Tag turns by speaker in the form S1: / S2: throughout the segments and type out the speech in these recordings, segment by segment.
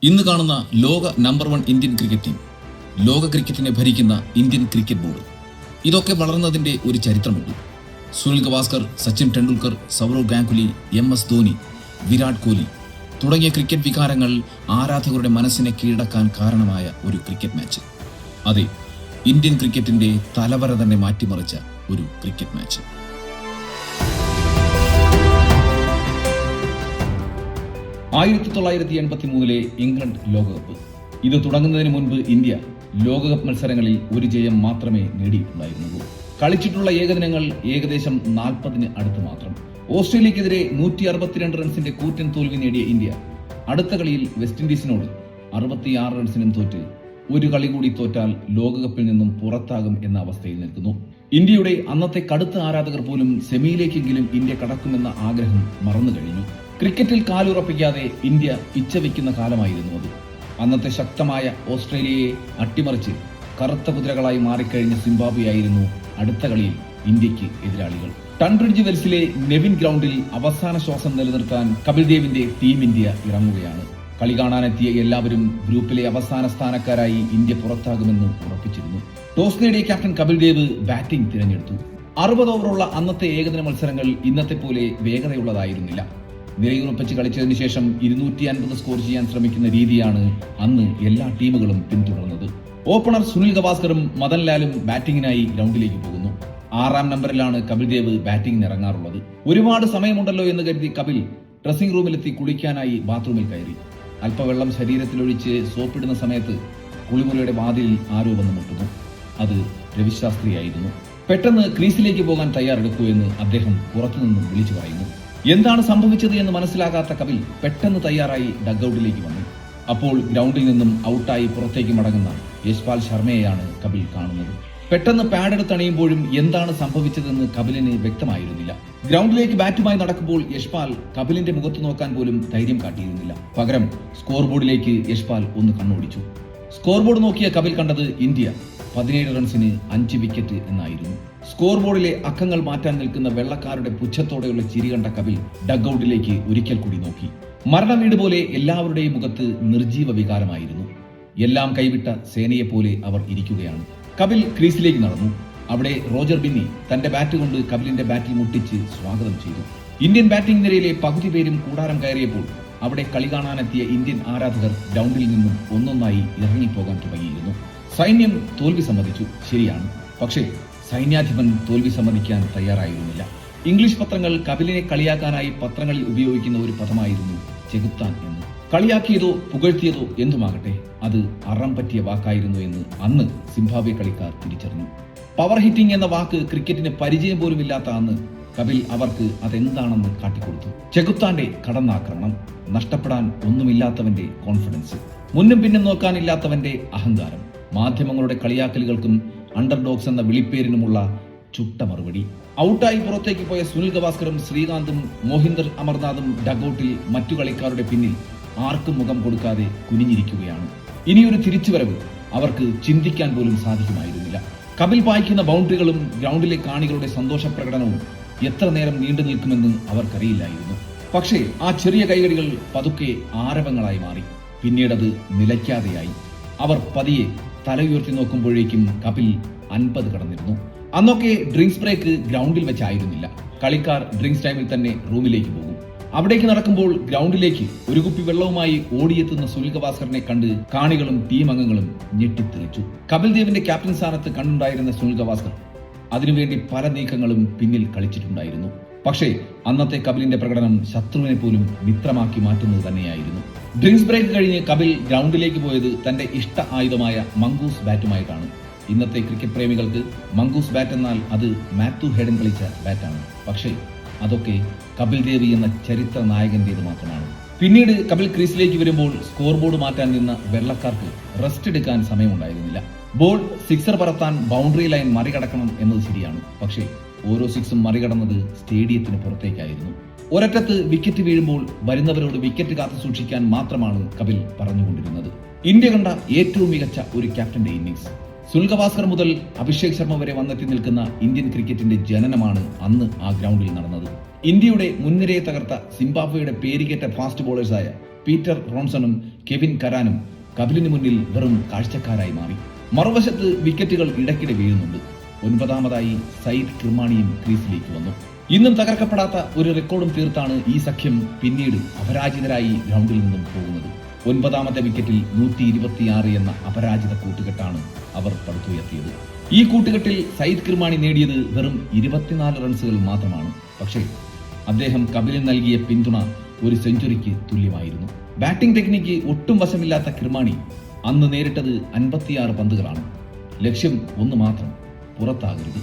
S1: ഇന്ന് കാണുന്ന ലോക നമ്പർ 1 ഇന്ത്യൻ ക്രിക്കറ്റ് ടീം, ലോക ക്രിക്കറ്റിനെ ഭരിക്കുന്ന ഇന്ത്യൻ ക്രിക്കറ്റ് ബോർഡ്, ഇതൊക്കെ വളർന്നതിൻ്റെ ഒരു ചരിത്രമുണ്ട്. സുനിൽ ഗവാസ്കർ, സച്ചിൻ ടെണ്ടുൽക്കർ, സൗരവ് ഗാംഗുലി, MS ധോനി, വിരാട് കോഹ്ലി തുടങ്ങിയ ക്രിക്കറ്റ് വികാരങ്ങൾ ആരാധകരുടെ മനസ്സിനെ കീഴടക്കാൻ കാരണമായ ഒരു ക്രിക്കറ്റ് മാച്ച്. അതെ, ഇന്ത്യൻ ക്രിക്കറ്റിന്റെ തലവര തന്നെ മാറ്റിമറിച്ച ഒരു ക്രിക്കറ്റ് മാച്ച്. ആയിരത്തി 1983 ഇംഗ്ലണ്ട് ലോകകപ്പ്. ഇത് തുടങ്ങുന്നതിന് മുൻപ് ഇന്ത്യ ലോകകപ്പ് മത്സരങ്ങളിൽ ഒരു ജയം മാത്രമേ നേടിയിട്ടുണ്ടായിരുന്നുള്ളൂ. കളിച്ചിട്ടുള്ള ഏകദിനങ്ങൾ ഏകദേശം 40 അടുത്ത് മാത്രം. ഓസ്ട്രേലിയക്കെതിരെ 162 റൺസിന്റെ കൂറ്റൻ തോൽവി നേടിയ ഇന്ത്യ അടുത്ത കളിയിൽ വെസ്റ്റ് ഇൻഡീസിനോട് 66 റൺസിനും തോറ്റ് ഒരു കളി കൂടി തോറ്റാൽ ലോകകപ്പിൽ നിന്നും പുറത്താകും എന്ന അവസ്ഥയിൽ നിൽക്കുന്നു. ഇന്ത്യയുടെ അന്നത്തെ കടുത്ത ആരാധകർ പോലും സെമിയിലേക്കെങ്കിലും ഇന്ത്യ കടക്കുമെന്ന ആഗ്രഹം മറന്നു കഴിഞ്ഞു. ക്രിക്കറ്റിൽ കാലുറപ്പിക്കാതെ ഇന്ത്യ പിച്ച വയ്ക്കുന്ന കാലമായിരുന്നു അത്. അന്നത്തെ ശക്തമായ ഓസ്ട്രേലിയയെ അട്ടിമറിച്ച് കറുത്ത കുതിരകളായി മാറിക്കഴിഞ്ഞ സിംബാബ്വെയായിരുന്നു അടുത്ത കളിയിൽ ഇന്ത്യക്ക് എതിരാളികൾ. ടൺബ്രിഡ്ജ് വെൽസിലെ നെവിൻ ഗ്രൗണ്ടിൽ അവസാന ശ്വാസം നിലനിർത്താൻ കപിൽ ദേവിന്റെ ടീം ഇന്ത്യ ഇറങ്ങുകയാണ്. കളി കാണാനെത്തിയ എല്ലാവരും ഗ്രൂപ്പിലെ അവസാന സ്ഥാനക്കാരായി ഇന്ത്യ പുറത്താകുമെന്ന് ഉറപ്പിച്ചിരുന്നു. ടോസ് നേടിയ ക്യാപ്റ്റൻ കപിൽ ദേവ് ബാറ്റിംഗ് തിരഞ്ഞെടുത്തു. 60 ഓവറുള്ള അന്നത്തെ ഏകദിന മത്സരങ്ങൾ ഇന്നത്തെ പോലെ വേഗതയുള്ളതായിരുന്നില്ല. നിലയുറപ്പിച്ച് കളിച്ചതിന് ശേഷം 250 സ്കോർ ചെയ്യാൻ ശ്രമിക്കുന്ന രീതിയാണ് അന്ന് എല്ലാ ടീമുകളും പിന്തുടർന്നത്. ഓപ്പണർ സുനിൽ ഗവാസ്കറും മദൻലാലും ബാറ്റിംഗിനായി ഗ്രൗണ്ടിലേക്ക് പോകുന്നു. 6ാം നമ്പറിലാണ് കപിൽ ദേവ് ബാറ്റിംഗിന് ഇറങ്ങാറുള്ളത്. ഒരുപാട് സമയമുണ്ടല്ലോ എന്ന് കരുതി കപിൽ ഡ്രസ്സിംഗ് റൂമിലെത്തി കുളിക്കാനായി ബാത്റൂമിൽ കയറി. അല്പവെള്ളം ശരീരത്തിലൊഴിച്ച് സോപ്പിടുന്ന സമയത്ത് കുളിമുറിയുടെ വാതിലിൽ ആരോ വന്ന് മുട്ടുന്നു. അത് രവിശാസ്ത്രിയായിരുന്നു. പെട്ടെന്ന് ക്രീസിലേക്ക് പോകാൻ തയ്യാറെടുക്കൂ എന്ന് അദ്ദേഹം പുറത്തുനിന്നും വിളിച്ചു പറയുന്നു. എന്താണ് സംഭവിച്ചത് എന്ന് മനസ്സിലാകാത്ത കപിൽ പെട്ടെന്ന് തയ്യാറായി ഡഗ്ഔട്ടിലേക്ക് വന്നു. അപ്പോൾ ഗ്രൗണ്ടിൽ നിന്നും ഔട്ടായി പുറത്തേക്ക് മടങ്ങുന്ന യശ്പാൽ ശർമ്മയെയാണ് കപിൽ കാണുന്നത്. പെട്ടെന്ന് പാഡ് എടുത്തണിയുമ്പോഴും എന്താണ് സംഭവിച്ചതെന്ന് കപിലിന് വ്യക്തമായിരുന്നില്ല. ഗ്രൗണ്ടിലേക്ക് ബാറ്റുമായി നടക്കുമ്പോൾ യശ്പാൽ കപിലിന്റെ മുഖത്ത് നോക്കാൻ പോലും ധൈര്യം കാട്ടിയിരുന്നില്ല. പകരം സ്കോർ ബോർഡിലേക്ക് യശ്പാൽ ഒന്ന് കണ്ണോടിച്ചു. സ്കോർ ബോർഡ് നോക്കിയ കപിൽ കണ്ടത് ഇന്ത്യ 17 റൺസിന് 5 വിക്കറ്റ് എന്നായിരുന്നു. സ്കോർ ബോർഡിലെ അക്കങ്ങൾ മാറ്റാൻ നിൽക്കുന്ന വെള്ളക്കാരുടെ പുച്ഛത്തോടെയുള്ള ചിരി കണ്ട കപിൽ ഡഗ്ഔട്ടിലേക്ക് ഒരിക്കൽ കൂടി നോക്കി. മരണവീട് പോലെ എല്ലാവരുടെയും മുഖത്ത് നിർജീവ വികാരമായിരുന്നു. എല്ലാം കൈവിട്ട സേനയെപ്പോലെ അവർ ഇരിക്കുകയാണ്. കപിൽ ക്രീസിലേക്ക് നടന്നു. അവിടെ റോജർ ബിന്നി തന്റെ ബാറ്റ് കൊണ്ട് കപിലിന്റെ ബാറ്റിൽ മുട്ടിച്ച് സ്വാഗതം ചെയ്തു. ഇന്ത്യൻ ബാറ്റിംഗ് നിരയിലെ പകുതി പേരും കൂടാരം കയറിയപ്പോൾ അവിടെ കളി കാണാനെത്തിയ ഇന്ത്യൻ ആരാധകർ ഗ്രൗണ്ടിൽ നിന്നും ഒന്നൊന്നായി ഇറങ്ങിപ്പോകാൻ തുടങ്ങിയിരുന്നു. സൈന്യം തോൽവി സമ്മതിച്ചു, ശരിയാണ്. പക്ഷേ സൈന്യാധിപൻ തോൽവി സമ്മതിക്കാൻ തയ്യാറായിരുന്നില്ല. ഇംഗ്ലീഷ് പത്രങ്ങൾ കപിലിനെ കളിയാക്കാനായി പത്രങ്ങളിൽ ഉപയോഗിക്കുന്ന ഒരു പദമായിരുന്നു ചെകുത്താൻ എന്ന്. കളിയാക്കിയതോ പുകഴ്ത്തിയതോ എന്തുമാകട്ടെ, അത് അറം പറ്റിയ വാക്കായിരുന്നു എന്ന് അന്ന് സിംബാബ്വെ കളിക്കാർ തിരിച്ചറിഞ്ഞു. പവർ ഹിറ്റിംഗ് എന്ന വാക്ക് ക്രിക്കറ്റിന് പരിചയം പോലും ഇല്ലാത്ത അന്ന് കപിൽ അവർക്ക് അതെന്താണെന്ന് കാട്ടിക്കൊടുത്തു. ചെകുത്താന്റെ കടന്നാക്രമണം, നഷ്ടപ്പെടാൻ ഒന്നുമില്ലാത്തവന്റെ കോൺഫിഡൻസ്, മുന്നും പിന്നും നോക്കാനില്ലാത്തവന്റെ അഹങ്കാരം, മാധ്യമങ്ങളുടെ കളിയാക്കലുകൾക്കും അണ്ടർഡോഗ്സ് എന്ന വിളിപ്പേരിനുമുള്ള ചുട്ട മറുപടി. ഔട്ടായി പുറത്തേക്ക് പോയ സുനിൽ ഗവാസ്കറും ശ്രീകാന്തും മോഹിന്ദർ അമർനാഥും ഡഗ്ഔട്ടിൽ മറ്റു കളിക്കാരുടെ പിന്നിൽ ആർക്കും മുഖം കൊടുക്കാതെ കുനിഞ്ഞിരിക്കുകയാണ്. ഇനിയൊരു തിരിച്ചുവരവ് അവർക്ക് ചിന്തിക്കാൻ പോലും സാധിക്കുമായിരുന്നില്ല. കപിൽ പായിക്കുന്ന ബൗണ്ടറികളും ഗ്രൗണ്ടിലെ കാണികളുടെ സന്തോഷ പ്രകടനവും എത്ര നേരം നീണ്ടു നിൽക്കുമെന്ന് അവർക്കറിയില്ലായിരുന്നു. പക്ഷേ ആ ചെറിയ കൈകടികൾ പതുക്കെ ആരവങ്ങളായി മാറി. പിന്നീടത് നിലയ്ക്കാതെയായി. അവർ പതിയെ തല ഉയർത്തി നോക്കുമ്പോഴേക്കും കപിൽ 50 കടന്നിരുന്നു. അന്നൊക്കെ ഡ്രിങ്ക്സ് ബ്രേക്ക് ഗ്രൗണ്ടിൽ വെച്ചായിരുന്നില്ല. കളിക്കാർ ഡ്രിങ്ക്സ് ടൈമിൽ തന്നെ റൂമിലേക്ക് പോകും. അവിടേക്ക് നടക്കുമ്പോൾ ഗ്രൗണ്ടിലേക്ക് ഒരു കുപ്പി വെള്ളവുമായി ഓടിയെത്തുന്ന സുനിൽ ഗവാസ്കറിനെ കണ്ട് കാണികളും ടീം അംഗങ്ങളും ഞെട്ടിത്തെറിച്ചു. കപിൽ ദേവിന്റെ ക്യാപ്റ്റൻ സ്ഥാനത്ത് കണ്ടുണ്ടായിരുന്ന സുനിൽ ഗവാസ്കർ അതിനുവേണ്ടി പല നീക്കങ്ങളും പിന്നിൽ കളിച്ചിട്ടുണ്ടായിരുന്നു. പക്ഷേ അന്നത്തെ കപിലിന്റെ പ്രകടനം ശത്രുവിനെ പോലും മിത്രമാക്കി മാറ്റുന്നത് തന്നെയായിരുന്നു. ഡ്രിങ്ക്സ് ബ്രേക്ക് കഴിഞ്ഞ് കപിൽ ഗ്രൗണ്ടിലേക്ക് പോയത് തന്റെ ഇഷ്ട ആയുധമായ മംഗൂസ് ബാറ്റുമായിട്ടാണ്. ഇന്നത്തെ ക്രിക്കറ്റ് പ്രേമികൾക്ക് മംഗൂസ് ബാറ്റ് എന്നാൽ അത് മാത്യു ഹെഡൻ കളിച്ച ബാറ്റാണ്. പക്ഷേ അതൊക്കെ കപിൽ ദേവ് എന്ന ചരിത്ര നായകന്റേത് മാത്രമാണ്. പിന്നീട് കപിൽ ക്രീസിലേക്ക് വരുമ്പോൾ സ്കോർ ബോർഡ് മാറ്റാൻ നിന്ന വെള്ളക്കാർക്ക് റെസ്റ്റ് എടുക്കാൻ സമയമുണ്ടായിരുന്നില്ല. ബോൾ സിക്സർ പറത്താൻ ബൗണ്ടറി ലൈൻ മറികടക്കണം എന്നത് ശരിയാണ്. പക്ഷേ ഓരോ സിക്സും മറികടന്നത് സ്റ്റേഡിയത്തിന് പുറത്തേക്കായിരുന്നു. ഒരറ്റത്ത് വിക്കറ്റ് വീഴുമ്പോൾ വരുന്നവരോട് വിക്കറ്റ് കാത്തു സൂക്ഷിക്കാൻ മാത്രമാണ് കപിൽ പറഞ്ഞുകൊണ്ടിരുന്നത്. ഇന്ത്യ കണ്ട ഏറ്റവും മികച്ച ഒരു ക്യാപ്റ്റന്റെ ഇന്നിംഗ്സ്. സുനിൽ ഗവാസ്കർ മുതൽ അഭിഷേക് ശർമ്മ വരെ വന്നെത്തി നിൽക്കുന്ന ഇന്ത്യൻ ക്രിക്കറ്റിന്റെ ജനനമാണ് അന്ന് ആ ഗ്രൗണ്ടിൽ നടന്നത്. ഇന്ത്യയുടെ മുൻനിരയെ തകർത്ത സിംബാബ്വെയുടെ പേരുകേറ്റ ഫാസ്റ്റ് ബോളേഴ്സായ പീറ്റർ റോൺസണും കെവിൻ കരാനും കപിലിന് മുന്നിൽ വെറും കാഴ്ചക്കാരായി മാറി. മറുവശത്ത് വിക്കറ്റുകൾ ഇടയ്ക്കിടെ വീഴുന്നുണ്ട്. 9ാമതായി സയ്യിദ് കിർമാണിയും ക്രീസിലേക്ക് വന്നു. ഇന്നും തകർക്കപ്പെടാത്ത ഒരു റെക്കോർഡും തീർത്താണ് ഈ സഖ്യം പിന്നീട് അപരാജിതരായി ഗ്രൗണ്ടിൽ നിന്നും പോകുന്നത്. 9ാമത്തെ വിക്കറ്റിൽ 126 എന്ന അപരാജിത കൂട്ടുകെട്ടാണ് അവർ പടുത്തുയർത്തിയത്. ഈ കൂട്ടുകെട്ടിൽ സയ്യിദ് കിർമാണി നേടിയത് വെറും 24 റൺസുകൾ മാത്രമാണ്. പക്ഷേ അദ്ദേഹം കപിലിന് നൽകിയ പിന്തുണ ഒരു സെഞ്ചുറിക്ക് തുല്യമായിരുന്നു. ബാറ്റിംഗ് ടെക്നിക്ക് ഒട്ടും വശമില്ലാത്ത കിർമാണി അന്ന് നേരിട്ടത് 56 പന്തുകളാണ്. ലക്ഷ്യം ഒന്ന് മാത്രം, പുറത്താകരുത്.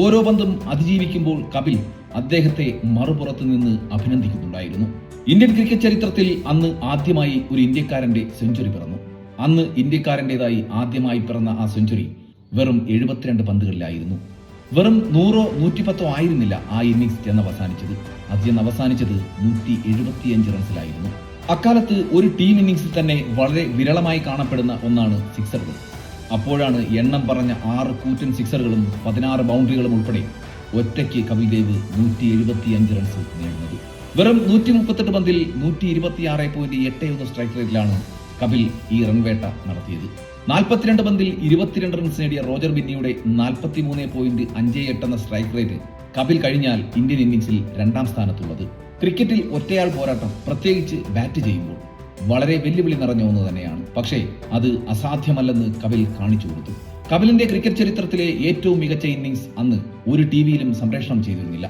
S1: ഓരോ പന്തും അതിജീവിക്കുമ്പോൾ കപിൽ അദ്ദേഹത്തെ മറുപുറത്ത് നിന്ന് അഭിനന്ദിക്കുന്നുണ്ടായിരുന്നു. ഇന്ത്യൻ ക്രിക്കറ്റ് ചരിത്രത്തിൽ അന്ന് ആദ്യമായി ഒരു ഇന്ത്യക്കാരന്റെ സെഞ്ചുറി പിറന്നു. അന്ന് ഇന്ത്യക്കാരന്റേതായി ആദ്യമായി പിറന്ന ആ സെഞ്ചുറി വെറും 72 പന്തുകളിലായിരുന്നു. വെറും 100-ഓ 110-ഓ ആയിരുന്നില്ല ആ ഇന്നിംഗ്സ് ചെന്നവസാനിച്ചത്. അത് ചെന്നവസാനിച്ചത് 175 റൺസിലായിരുന്നു. അക്കാലത്ത് ഒരു ടീം ഇന്നിംഗ്സിൽ തന്നെ വളരെ വിരളമായി കാണപ്പെടുന്ന ഒന്നാണ് സിക്സറുകൾ. അപ്പോഴാണ് എണ്ണം പറഞ്ഞ 6 കൂറ്റൻ സിക്സറുകളും 16 ബൗണ്ടറികളും ഉൾപ്പെടെ ഒറ്റയ്ക്ക് കപിൽ ദേവ് 175 റൺസ് നേടുന്നത്. വെറും 138 പന്തിൽ 126.81 സ്ട്രൈക്ക് റേറ്റിലാണ് കപിൽ ഈ റൺവേട്ട നടത്തിയത്. 42 പന്തിൽ 22 റൺസ് നേടിയ റോജർ ബിന്നിയുടെ 43.58 എന്ന സ്ട്രൈക്ക് റേറ്റ് കപിൽ കഴിഞ്ഞാൽ ഇന്ത്യൻ ഇന്നിംഗ്സിൽ 2ാം സ്ഥാനത്തുള്ളത്. ക്രിക്കറ്റിൽ ഒറ്റയാൾ പോരാട്ടം, പ്രത്യേകിച്ച് ബാറ്റ് ചെയ്യുമ്പോൾ, വളരെ വെല്ലുവിളി നിറഞ്ഞ ഒന്ന് തന്നെയാണ്. പക്ഷേ അത് അസാധ്യമല്ലെന്ന് കപിൽ കാണിച്ചു കൊടുത്തു. കപിലിന്റെ ക്രിക്കറ്റ് ചരിത്രത്തിലെ ഏറ്റവും മികച്ച ഇന്നിംഗ്സ് അന്ന് ഒരു ടിവിയിലും സംപ്രേഷണം ചെയ്തിരുന്നില്ല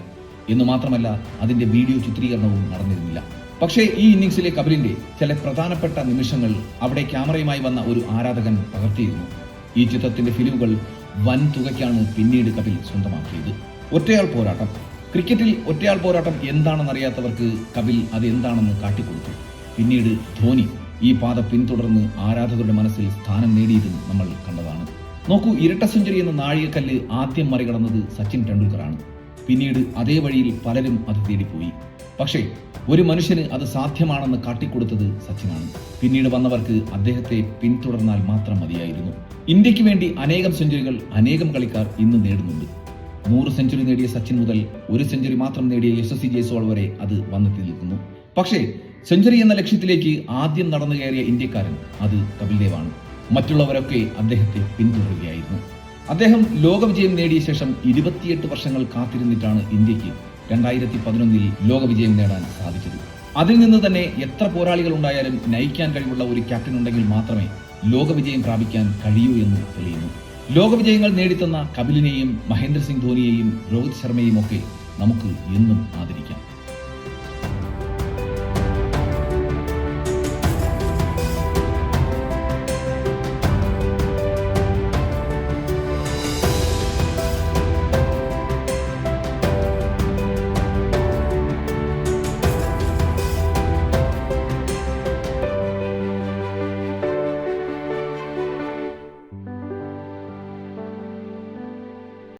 S1: എന്ന് മാത്രമല്ല, അതിന്റെ വീഡിയോ ചിത്രീകരണവും നടന്നിരുന്നില്ല. പക്ഷേ ഈ ഇന്നിംഗ്സിലെ കപിലിന്റെ ചില പ്രധാനപ്പെട്ട നിമിഷങ്ങൾ അവിടെ ക്യാമറയുമായി വന്ന ഒരു ആരാധകൻ പകർത്തിയിരുന്നു. ഈ ചിത്രത്തിന്റെ ഫിലിമുകൾ വൻ തുകയ്ക്കാണ് പിന്നീട് കപിൽ സ്വന്തമാക്കിയത്. ഒറ്റയാൾ പോരാട്ടം, ക്രിക്കറ്റിൽ ഒറ്റയാൾ പോരാട്ടം എന്താണെന്നറിയാത്തവർക്ക് കപിൽ അത് എന്താണെന്ന് കാട്ടിക്കൊടുത്തു. പിന്നീട് ധോനി ഈ പാത പിന്തുടർന്ന് ആരാധകരുടെ മനസ്സിൽ സ്ഥാനം നേടിയതും നമ്മൾ കണ്ടതാണ്. നോക്കൂ, ഇരട്ട സെഞ്ചുറി എന്ന നാഴികക്കല്ല് ആദ്യം മറികടന്നത് സച്ചിൻ ടെണ്ടുൽക്കറാണ്. പിന്നീട് അതേ വഴിയിൽ പലരും അത് തേടിപ്പോയി. പക്ഷേ ഒരു മനുഷ്യന് അത് സാധ്യമാണെന്ന് കാട്ടിക്കൊടുത്തത് സച്ചിനാണ്. പിന്നീട് വന്നവർക്ക് അദ്ദേഹത്തെ പിന്തുടർന്നാൽ മാത്രം മതിയായിരുന്നു. ഇന്ത്യക്ക് വേണ്ടി അനേകം സെഞ്ചുറികൾ അനേകം കളിക്കാർ ഇന്ന് നേടുന്നുണ്ട്. 100 സെഞ്ചുറി നേടിയ സച്ചിൻ മുതൽ 1 സെഞ്ചുറി മാത്രം നേടിയ യശസ്വി ജയ്സ്വാൾ വരെ അത് വന്നെത്തി നിൽക്കുന്നു. പക്ഷേ സെഞ്ചുറി എന്ന ലക്ഷ്യത്തിലേക്ക് ആദ്യം നടന്നു കയറിയ ഇന്ത്യക്കാരൻ അത് കപിൽ ദേവാണ്. മറ്റുള്ളവരൊക്കെ അദ്ദേഹത്തെ പിന്തുടരുകയായിരുന്നു. അദ്ദേഹം ലോകവിജയം നേടിയ ശേഷം 28 വർഷങ്ങൾ കാത്തിരുന്നിട്ടാണ് ഇന്ത്യക്ക് 2011 ലോകവിജയം നേടാൻ സാധിച്ചത്. അതിൽ നിന്ന് തന്നെ എത്ര പോരാളികൾ ഉണ്ടായാലും നയിക്കാൻ കഴിവുള്ള ഒരു ക്യാപ്റ്റൻ ഉണ്ടെങ്കിൽ മാത്രമേ ലോകവിജയം പ്രാപിക്കാൻ കഴിയൂ എന്ന് തെളിയുന്നു. ലോകവിജയങ്ങൾ നേടിത്തന്ന കപിലിനെയും മഹേന്ദ്ര സിംഗ് ധോണിയെയും രോഹിത് ശർമ്മയെയും ഒക്കെ നമുക്ക് എന്നും ആദരിക്കാം.